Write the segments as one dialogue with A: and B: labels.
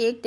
A: 1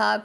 A: ½